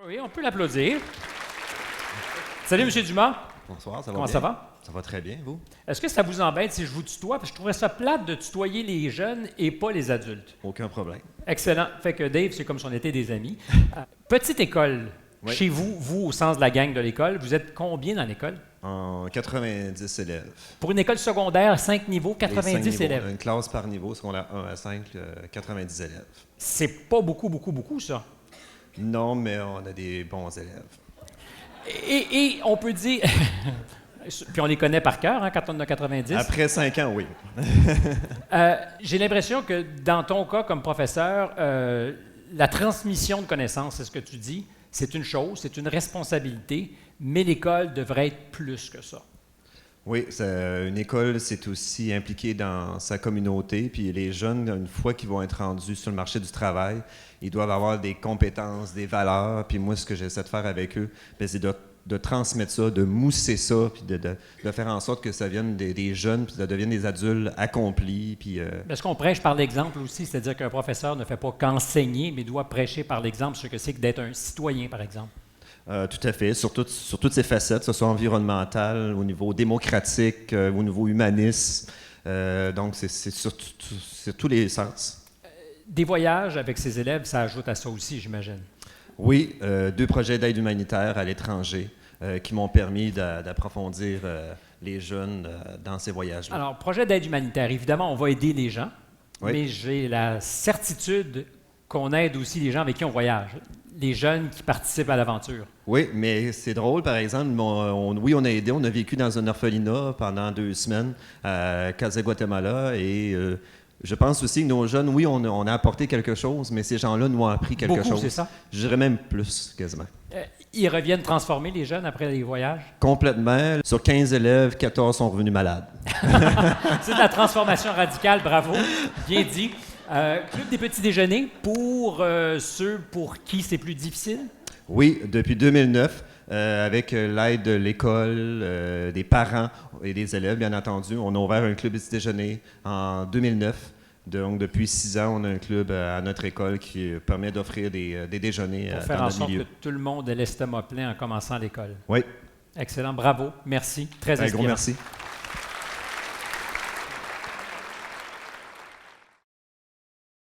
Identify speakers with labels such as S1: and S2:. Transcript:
S1: Oui, on peut l'applaudir. Salut, M. Dumas.
S2: Bonsoir, ça va
S1: Comment
S2: bien?
S1: ça va?
S2: Ça va très bien, vous?
S1: Est-ce que ça vous embête si je vous tutoie? Parce que je trouverais ça plate de tutoyer les jeunes et pas les adultes.
S2: Aucun problème.
S1: Excellent. Fait que Dave, c'est comme si on était des amis. Petite école.
S2: Oui.
S1: Chez vous, au sens de la gang de l'école, vous êtes combien dans l'école?
S2: En 90 élèves.
S1: Pour une école secondaire, 5 niveaux,
S2: Les
S1: 90
S2: cinq niveaux.
S1: élèves.
S2: Une classe par niveau, secondaire 1 à 5, 90 élèves.
S1: C'est pas beaucoup, ça.
S2: Non, mais on a des bons élèves.
S1: Et on peut dire... Puis on les connaît par cœur, hein, quand on en a 90.
S2: Après 5 ans, oui.
S1: J'ai l'impression que dans ton cas comme professeur, la transmission de connaissances, c'est ce que tu dis, c'est une chose, c'est une responsabilité, mais l'école devrait être plus que ça.
S2: Oui, une école, c'est aussi impliqué dans sa communauté. Puis les jeunes, une fois qu'ils vont être rendus sur le marché du travail, ils doivent avoir des compétences, des valeurs. Puis moi, ce que j'essaie de faire avec eux, bien, c'est de transmettre ça, de mousser ça, puis de faire en sorte que ça vienne des jeunes, puis ça devienne des adultes accomplis. Puis,
S1: Est-ce qu'on prêche par l'exemple aussi? C'est-à-dire qu'un professeur ne fait pas qu'enseigner, mais doit prêcher par l'exemple ce que c'est que d'être un citoyen, par exemple.
S2: Tout à fait, sur toutes ces facettes, que ce soit environnemental, au niveau démocratique, au niveau humaniste. Donc, c'est sur tous les sens.
S1: Des voyages avec ses élèves, ça ajoute à ça aussi, j'imagine.
S2: Oui, 2 projets d'aide humanitaire à l'étranger qui m'ont permis d'approfondir les jeunes dans ces voyages-là.
S1: Alors, projet d'aide humanitaire, évidemment, on va aider les gens,
S2: Oui.
S1: mais j'ai la certitude qu'on aide aussi les gens avec qui on voyage, les jeunes qui participent à l'aventure.
S2: Oui, mais c'est drôle, par exemple, on a aidé, on a vécu dans un orphelinat pendant 2 semaines à Casa Guatemala et je pense aussi que nos jeunes, oui, on a apporté quelque chose, mais ces gens-là nous ont appris quelque
S1: Beaucoup,
S2: chose.
S1: c'est ça?
S2: Je dirais même plus, quasiment.
S1: Ils reviennent transformer les jeunes après les voyages?
S2: Complètement. Sur 15 élèves, 14 sont revenus malades.
S1: C'est de la transformation radicale, bravo, bien dit. Club des petits déjeuners pour ceux pour qui c'est plus difficile?
S2: Oui, depuis 2009, avec l'aide de l'école, des parents et des élèves, bien entendu, on a ouvert un club petit déjeuner en 2009. Donc, depuis 6 ans, on a un club à notre école qui permet d'offrir des déjeuners
S1: Pour faire
S2: dans
S1: en
S2: notre
S1: sorte
S2: milieu.
S1: que tout le monde ait l'estomac plein en commençant l'école.
S2: Oui,
S1: Excellent, bravo, merci, très
S2: un gros
S1: inspirant.
S2: merci.